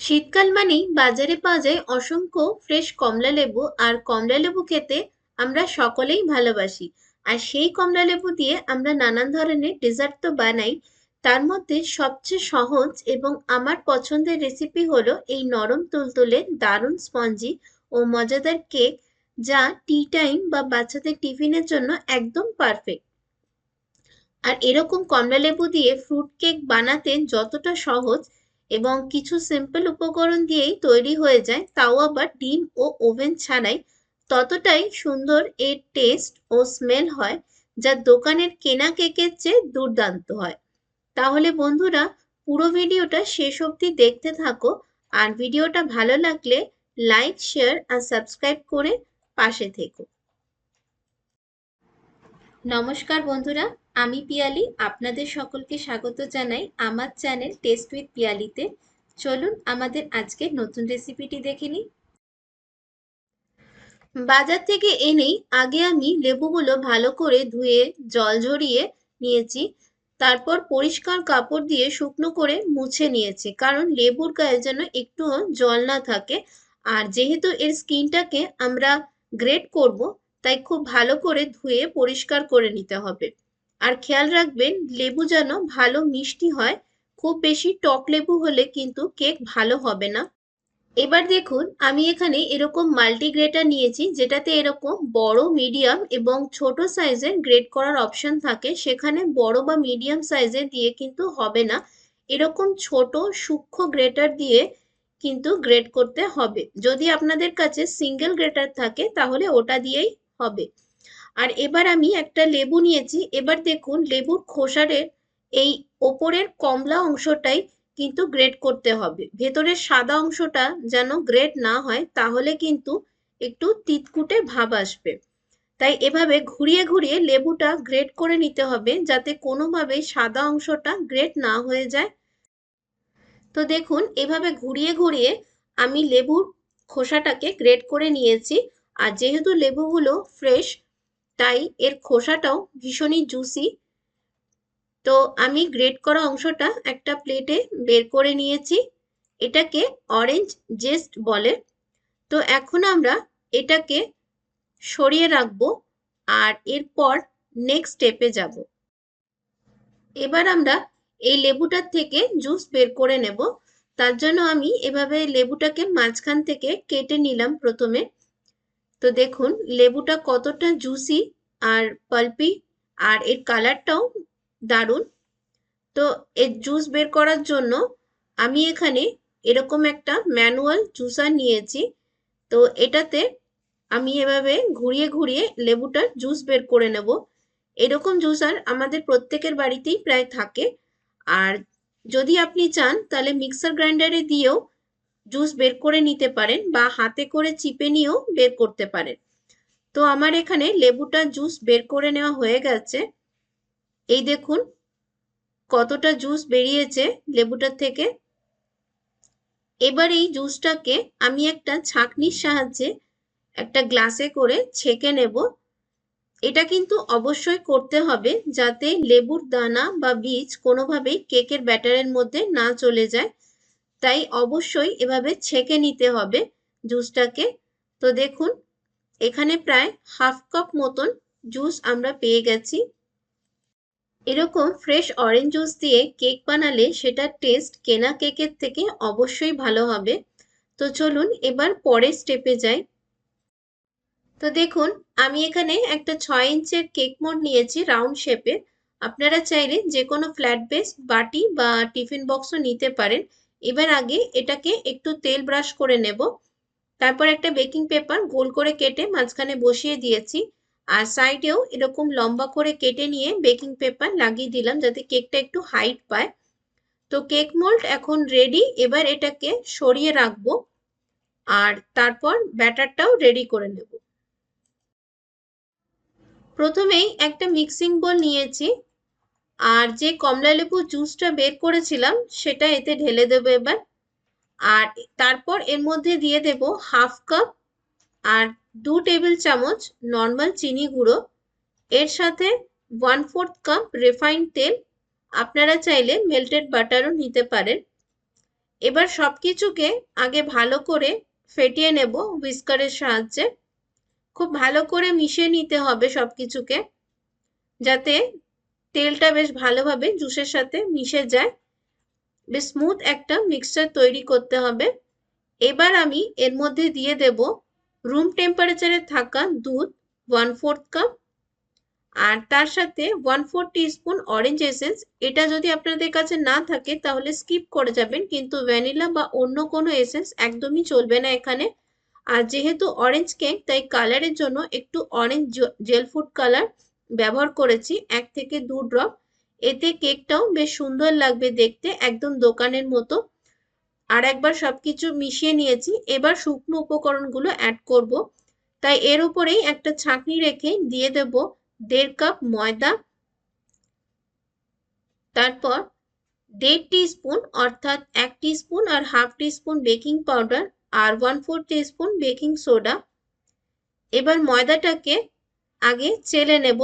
শীতকাল মানেই বাজারে পাওয়া যায় অসংখ্য ফ্রেশ কমলা লেবু। আর কমলা লেবু খেতে আমরা সকলেই ভালোবাসি। আর সেই কমলা লেবু দিয়ে আমরা নানান ধরনের ডেজার্ট তো বানাই। তার মধ্যে সবচেয়ে সহজ এবং আমার পছন্দের রেসিপি হলো এই নরম তুলতুলে দারুণ স্পঞ্জি ও মজাদার কেক, যা টি টাইম বা বাচ্চাদের টিফিনের জন্য একদম পারফেক্ট। আর এরকম কমলা লেবু দিয়ে ফ্রুট কেক বানাতে যতটা সহজ এবং কিছু সিম্পল উপকরণ দিয়েই তৈরি হয়ে যায়, তাও আবার ডিম ও ওভেন ছাড়াই, ততটাই সুন্দর এর টেস্ট ও স্মেল হয়, যা দোকানের কেনা কেকের চেয়ে দুর্দান্ত হয়। তাহলে বন্ধুরা, পুরো ভিডিওটা শেষ অবধি দেখতে থাকো। আর ভিডিওটা ভালো লাগলে লাইক, শেয়ার আর সাবস্ক্রাইব করে পাশে থেকো। নমস্কার বন্ধুরা, আমি পিয়ালি। আপনাদের সকলকে স্বাগত জানাই আমার চ্যানেল টেস্ট উইথ পিয়ালিতে। চলুন আমাদের আজকের নতুন রেসিপিটি দেখে নিই। বাজার থেকে এনেই আগে আমি লেবুগুলো ভালো করে ধুয়ে জল ঝরিয়ে নিয়েছি। তারপর পরিষ্কার কাপড় দিয়ে শুকনো করে মুছে নিয়েছি, কারণ লেবুর গায়ে যেন একটুও জল না থাকে। আর যেহেতু এর স্কিনটাকে আমরা গ্রেট করব, তাই খুব ভালো করে ধুয়ে পরিষ্কার করে নিতে হবে। আর খেয়াল রাখবেন লেবু যেন ভালো মিষ্টি হয়। খুব বেশি টক লেবু হলে কিন্তু কেক ভালো হবে না। এবার দেখুন, আমি এখানে এরকম মাল্টি গ্রেটার নিয়েছি, যেটাতে এরকম বড়, মিডিয়াম এবং ছোট সাইজের গ্রেট করার অপশন থাকে। সেখানে বড় বা মিডিয়াম সাইজের দিয়ে কিন্তু হবে না, এরকম ছোট সূক্ষ্ম গ্রেটার দিয়ে কিন্তু গ্রেট করতে হবে। যদি আপনাদের কাছে সিঙ্গেল গ্রেটার থাকে তাহলে ওটা দিয়েই হবে। আর এবার আমি একটা লেবু নিয়েছি। এবার দেখুন, লেবুর খোসারের এই ওপরের কমলা অংশটাই কিন্তু গ্রেট করতে হবে। ভেতরের সাদা অংশটা যেন গ্রেট না হয়, তাহলে কিন্তু একটু তিতকুটে ভাব আসবে। তাই এভাবে ঘুরিয়ে ঘুরিয়ে লেবুটা গ্রেট করে নিতে হবে, যাতে কোনোভাবেই সাদা অংশটা গ্রেট না হয়ে যায়। তো দেখুন, এভাবে ঘুরিয়ে ঘুরিয়ে আমি লেবুর খোসাটাকে গ্রেট করে নিয়েছি। আর যেহেতু লেবুগুলো ফ্রেশ, তাই এর খোসাটাও ভীষণই জুসি। তো আমি গ্রেট করা অংশটা একটা প্লেটে বের করে নিয়েছি। এটাকে অরেঞ্জ জেস্ট বলে। তো এখন আমরা এটাকে সরিয়ে রাখবো। আর এরপর নেক্সট স্টেপে যাব। এবার আমরা এই লেবুটার থেকে জুস বের করে নেব। তার জন্য আমি এভাবে লেবুটাকে মাঝখান থেকে কেটে নিলাম প্রথমে। তো দেখুন লেবুটা কতটা জুসি আর পাল্পি, আর এর কালারটাও দারুণ। তো এর জুস বের করার জন্য আমি এখানে এরকম একটা ম্যানুয়াল জুসার নিয়েছি। তো এটাতে আমি এভাবে ঘুরিয়ে ঘুরিয়ে লেবুটার জুস বের করে নেব। এরকম জুসার আমাদের প্রত্যেকের বাড়িতেই প্রায় থাকে। আর যদি আপনি চান তাহলে মিক্সার গ্রাইন্ডারে দিয়েও জুস বের করে নিতে পারেন, বা হাতে করে চিপে নিয়েও বের করতে পারেন। তো আমার এখানে লেবুটা জুস বের করে নেওয়া হয়ে গেছে। এই দেখুন কতটা জুস বেরিয়েছে লেবুটার থেকে। এবার এই জুসটাকে আমি একটা ছাঁকনির সাহায্যে একটা গ্লাসে করে ছেঁকে নেব। এটা কিন্তু অবশ্যই করতে হবে, যাতে লেবুর দানা বা বীজ কোনোভাবেই কেকের ব্যাটারের মধ্যে না চলে যায়। তাই অবশ্যই এভাবে ছেঁকে নিতে হবে জুসটাকে। তো দেখুন, এখানে প্রায় হাফ কাপ মতন জুস আমরা পেয়ে গেছি। এরকম ফ্রেশ অরেঞ্জ জুস দিয়ে কেক বানালে সেটার টেস্ট কেনা কেকের থেকে অবশ্যই ভালো হবে। তো চলুন এবার পরের স্টেপে যাই। তো দেখুন, আমি এখানে একটা 6 ইঞ্চের কেক মোড নিয়েছি রাউন্ড শেপের। আপনারা চাইলে যে কোনো ফ্ল্যাট বেস বাটি বা টিফিন বক্সও নিতে পারেন। এবার আগে এটাকে একটু তেল ব্রাশ করে নেব। তারপর একটা বেকিং পেপার গোল করে কেটে মাঝখানে বসিয়ে দিয়েছি। আর সাইডেও এরকম লম্বা করে কেটে নিয়ে বেকিং পেপার লাগিয়ে দিলাম, যাতে কেকটা একটু হাইট পায়। তো কেক মোল্ড এখন রেডি। এবার এটাকে সরিয়ে রাখবো আর তারপর ব্যাটারটাও রেডি করে নেব। প্রথমেই একটা মিক্সিং বোল নিয়েছি, আর যে কমলা লেবু জুসটা বের করেছিলাম সেটা এতে ঢেলে দেবো এবার। আর তারপর এর মধ্যে দিয়ে দেব হাফ কাপ আর 2 টেবিল চামচ নর্মাল চিনি গুঁড়ো। এর সাথে 1/4 কাপ রিফাইন্ড তেল। আপনারা চাইলে মেল্টেড বাটারও নিতে পারেন। এবার সবকিছুকে আগে ভালো করে ফেটিয়ে নেব হুইস্কারের সাহায্যে। খুব ভালো করে মিশিয়ে নিতে হবে সবকিছুকে, যাতে তেলটা বেশ ভালোভাবে জুসের সাথে মিশে যায়। বেশ স্মুথ একটা মিক্সচার তৈরি করতে হবে। এবার আমি এর মধ্যে দিয়ে দেব রুম টেম্পারেচারে থাকা দুধ 1/4 কাপ, আর তার সাথে 1/4 টিস্পুন অরেঞ্জ এসেন্স। এটা যদি আপনাদের কাছে না থাকে তাহলে স্কিপ করে যাবেন, কিন্তু ভ্যানিলা বা অন্য কোনো এসেন্স একদমই চলবে না এখানে। আর যেহেতু অরেঞ্জ কেক, তাই কালারের জন্য একটু অরেঞ্জ জেল ফুড কালার ব্যবহার করেছি 1 থেকে 2 ড্রপ। এতে কেকটাও বেশ সুন্দর লাগবে দেখতে, একদম দোকানের মতো। আর একবার সবকিছু মিশিয়ে নিয়েছি। এবার শুকনো উপকরণগুলো অ্যাড করব। তাই এর উপরেই একটা ছাঁকনি রেখে দিয়ে দেব 1.5 কাপ ময়দা, তারপর 1.5 টিস্পুন অর্থাৎ 1 টিস্পুন আর হাফ টিস্পুন বেকিং পাউডার, আর 1/4 টিস্পুন বেকিং সোডা। এবার ময়দাটাকে আগে চেলে নেব,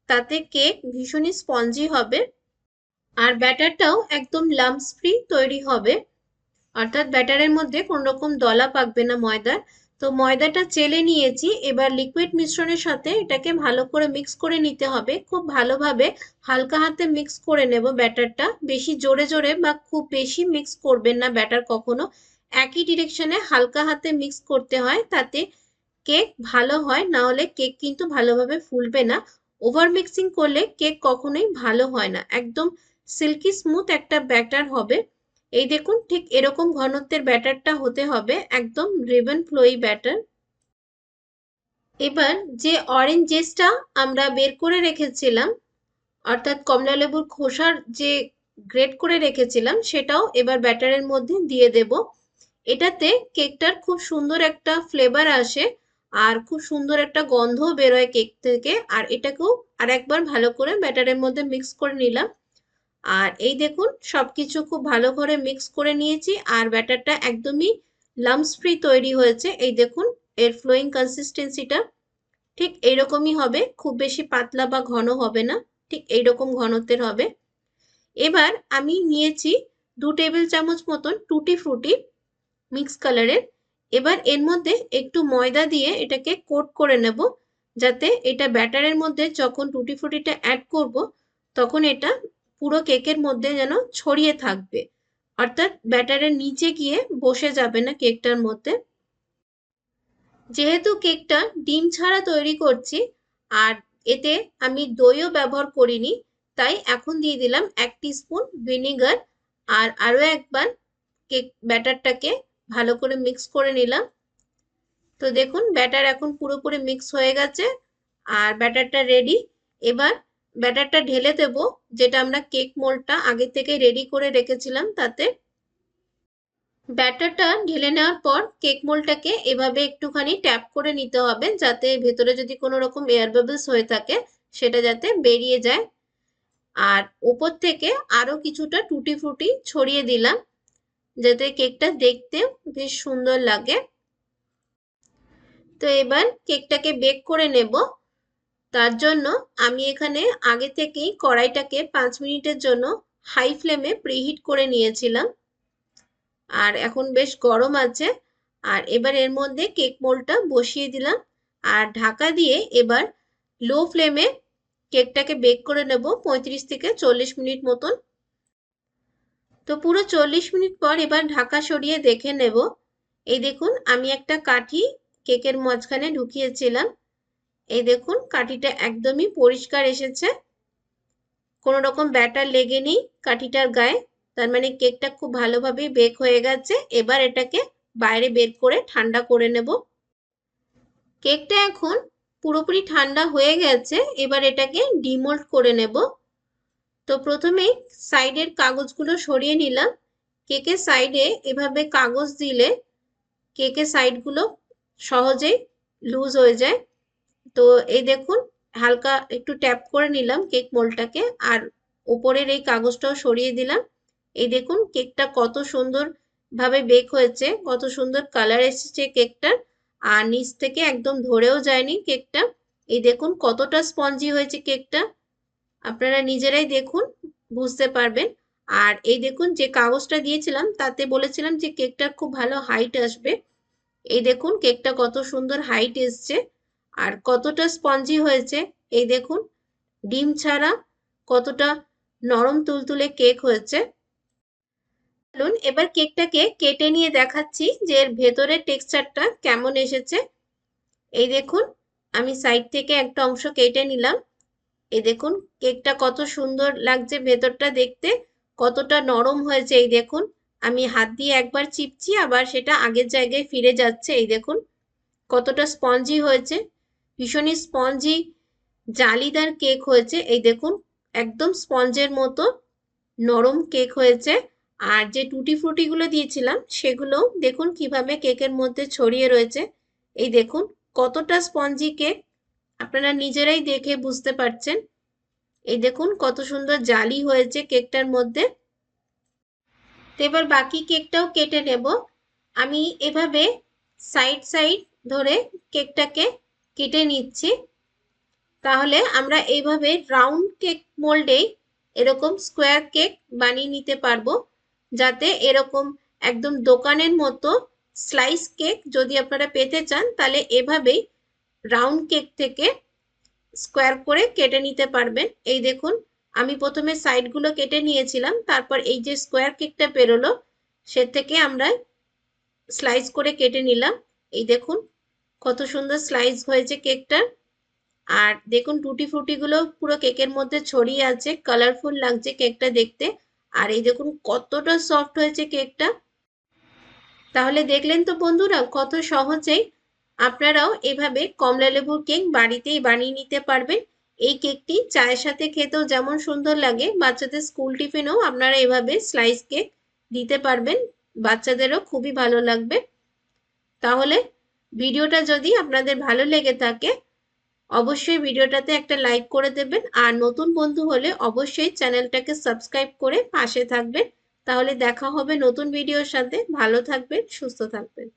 তাতে কেক ভীষণই স্পঞ্জি হবে আর ব্যাটারটাও একদম লাম্পস ফ্রি তৈরি হবে, অর্থাৎ ব্যাটারের মধ্যে কোনো রকম দলা পাকবে না ময়দার। তো ময়দাটা চেলে নিয়েছি। এবার লিকুইড মিশ্রণের সাথে এটাকে ভালো করে মিক্স করে নিতে হবে। খুব ভালোভাবে হালকা হাতে মিক্স করে নেব ব্যাটারটা, বেশি জোরে জোরে বা খুব বেশি মিক্স করবেন না ব্যাটার কখনো। একই ডিরেকশনে হালকা হাতে মিক্স করতে হয়, তাতে কেক ভালো হয়, না হলে কেক কিন্তু ভালোভাবে ফুলবে না। ওভার মিক্সিং করলে কেক কখনোই ভালো হয় না। একদম সিল্কি স্মুথ একটা ব্যাটার হবে। এই দেখুন, ঠিক এরকম ঘনত্বের ব্যাটারটা হতে হবে, একদম রিবন ফ্লোয়ি ব্যাটার। এবার যে অরেঞ্জ জেসটা আমরা বের করে রেখেছিলাম, অর্থাৎ কমলা লেবুর খোসার যে গ্রেট করে রেখেছিলাম, সেটাও এবার ব্যাটারের মধ্যে দিয়ে দেব। এটাতে কেকটার খুব সুন্দর একটা ফ্লেভার আসে আর খুব সুন্দর একটা গন্ধও বেরোয় কেক থেকে। আর এটাকেও আর একবার ভালো করে ব্যাটারের মধ্যে মিক্স করে নিলাম। আর এই দেখুন, সবকিছু খুব ভালো করে মিক্স করে নিয়েছি আর ব্যাটারটা একদমই লাম্পস ফ্রি তৈরি হয়েছে। এই দেখুন, এর ফ্লোয়িং কনসিস্টেন্সিটা ঠিক এইরকমই হবে, খুব বেশি পাতলা বা ঘন হবে না, ঠিক এইরকম ঘনত্বের হবে। এবার আমি নিয়েছি 2 টেবিল চামচ মতন টুটি ফ্রুটি মিক্স কালারের। এবার এর মধ্যে একটু ময়দা দিয়ে এটাকে কোট করে নেব, যাতে এটা ব্যাটারের মধ্যে যখন টুটি ফ্রুটিটা অ্যাড করব তখন এটা পুরো কেকের মধ্যে যেন ছড়িয়ে থাকবে, অর্থাৎ ব্যাটারের নিচে গিয়ে বসে যাবে না কেকটার মধ্যে। যেহেতু কেকটা ডিম ছাড়া তৈরি করছি আর এতে আমি দইও ব্যবহার করিনি, তাই এখন দিয়ে দিলাম 1 টিস্পুন ভিনিগার। আর আরো একবার কেক ব্যাটারটাকে ভালো করে মিক্স করে নিলাম। তো দেখুন, ব্যাটার এখন পুরোপুরি মিক্স হয়ে গেছে আর ব্যাটারটা রেডি। এবার ব্যাটারটা ঢেলে দেব, যেটা আমরা কেক মোল্ডটা আগে থেকে রেডি করে রেখেছিলাম তাতে। ব্যাটারটা ঢেলে নেওয়ার পর কেক মোল্ডটাকে এভাবে একটুখানি ট্যাপ করে নিতে হবে, যাতে ভেতরে যদি কোনো রকম এয়ার বাবলস হয়ে থাকে সেটা যাতে বেরিয়ে যায়। আর ওপর থেকে আরো কিছুটা টুটি ফ্রুটি ছড়িয়ে দিলাম, যাতে কেকটা দেখতে বেশ সুন্দর লাগে। তো এবার কেকটাকে বেক করে নেব। তার জন্য আমি এখানে আগে থেকেই কড়াইটাকে 5 মিনিটের জন্য হাই ফ্লেমে প্রিহিট করে নিয়েছিলাম আর এখন বেশ গরম আছে। আর এবার এর মধ্যে কেক মোল্ডটা বসিয়ে দিলাম আর ঢাকা দিয়ে এবার লো ফ্লেমে কেকটাকে বেক করে নেব 35 থেকে 40 মিনিট মতন। তো পুরো 40 মিনিট পর এবার ঢাকা সরিয়ে দেখে নেব। এই দেখুন, আমি একটা কাঠি কেকের মাঝখানে ঢুকিয়েছিলাম। এই দেখুন, কাঠিটা একদমই পরিষ্কার এসেছে, কোনো রকম ব্যাটার লেগে নেই কাঠিটার গায়ে। তার মানে কেকটা খুব ভালোভাবে বেক হয়ে গেছে। এবার এটাকে বাইরে বের করে ঠান্ডা করে নেব। কেকটা এখন পুরোপুরি ঠান্ডা হয়ে গেছে। এবার এটাকে ডিমোল্ড করে নেব। তো প্রথমে সাইডের কাগজগুলো সরিয়ে নিলাম। কেকের সাইডে এভাবে কাগজ দিলে কেকের সাইডগুলো সহজেই লুজ হয়ে যায়। তো এই দেখুন, হালকা একটু ট্যাপ করে নিলাম কেক মোল্ডটাকে আর উপরের এই কাগজটাও সরিয়ে দিলাম। এই দেখুন, কেকটা কত সুন্দর ভাবে বেক হয়েছে, কত সুন্দর কালার এসেছে কেকটার। আর নিচ থেকে একদম ধরেও যায়নি কেকটা। এই দেখুন কতটা স্পঞ্জি হয়েছে কেকটা, আপনারা নিজেরাই দেখুন, বুঝতে পারবেন। আর এই দেখুন যে কাগজটা দিয়েছিলাম তাতে বলেছিলাম যে কেকটার খুব ভালো হাইট আসবে। এই দেখুন কেকটা কত সুন্দর হাইট এসছে আর কতটা স্পঞ্জি হয়েছে। এই দেখুন ডিম ছাড়া কতটা নরম তুলতুলে কেক হয়েছে। চলুন এবার কেকটাকে কেটে নিয়ে দেখাচ্ছি যে এর ভেতরের টেক্সচারটা কেমন এসেছে। এই দেখুন আমি সাইড থেকে একটা অংশ কেটে নিলাম। এই দেখুন কেকটা কত সুন্দর লাগছে, ভেতরটা দেখতে কতটা নরম হয়েছে। এই দেখুন আমি হাত দিয়ে একবার চিপছি আবার সেটা আগের জায়গায় ফিরে যাচ্ছে। এই দেখুন কতটা স্পঞ্জি হয়েছে, ভীষণই স্পঞ্জি জালিদার কেক হয়েছে। এই দেখুন একদম স্পঞ্জের মতো নরম কেক হয়েছে। আর যে টুটি ফ্রুটি গুলো দিয়েছিলাম সেগুলো দেখুন কিভাবে কেকের মধ্যে ছড়িয়ে রয়েছে। এই দেখুন কতটা স্পঞ্জি কেক, আপনারা নিজেরাই দেখে বুঝতে পারছেন। এই দেখুন কত সুন্দর জালি হয়েছে কেকটার মধ্যে। তো এবার বাকি কেকটাও কেটে নেব। আমি এভাবে সাইড সাইড ধরে কেকটাকে কেটে নিচ্ছি। তাহলে আমরা এইভাবে রাউন্ড কেক মোল্ডেই এরকম স্কোয়ার কেক বানিয়ে নিতে পারবো, যাতে এরকম একদম দোকানের মতো স্লাইস কেক যদি আপনারা পেতে চান তাহলে এভাবেই রাউন্ড কেক থেকে স্কোয়ার করে কেটে নিতে পারবেন। এই দেখুন আমি প্রথমে সাইডগুলো কেটে নিয়েছিলাম, তারপর এই যে স্কোয়ার কেকটা বেরোলো সে থেকে আমরা স্লাইস করে কেটে নিলাম। এই দেখুন কত সুন্দর স্লাইস হয়েছে কেকটার। আর দেখুন টুটি ফ্রুটি গুলো পুরো কেকের মধ্যে ছড়িয়ে আছে, কালারফুল লাগছে কেকটা দেখতে। আর এই দেখুন কতটা সফট হয়েছে কেকটা। তাহলে দেখলেন তো বন্ধুরা কত সহজেই আপনারাও এভাবে কমলা লেবুর কেক বাড়িতেই বানিয়ে নিতে পারবেন। এই কেকটি চায়ের সাথে খেতেও যেমন সুন্দর লাগে, বাচ্চাদের স্কুল টিফিনেও আপনারা এভাবে স্লাইস কেক দিতে পারবেন, বাচ্চাদেরও খুবই ভালো লাগবে। তাহলে ভিডিওটা যদি আপনাদের ভালো লেগে থাকে অবশ্যই ভিডিওটাতে একটা লাইক করে দেবেন, আর নতুন বন্ধু হলে অবশ্যই চ্যানেলটাকে সাবস্ক্রাইব করে পাশে থাকবেন। তাহলে দেখা হবে নতুন ভিডিওর সাথে। ভালো থাকবেন, সুস্থ থাকবেন।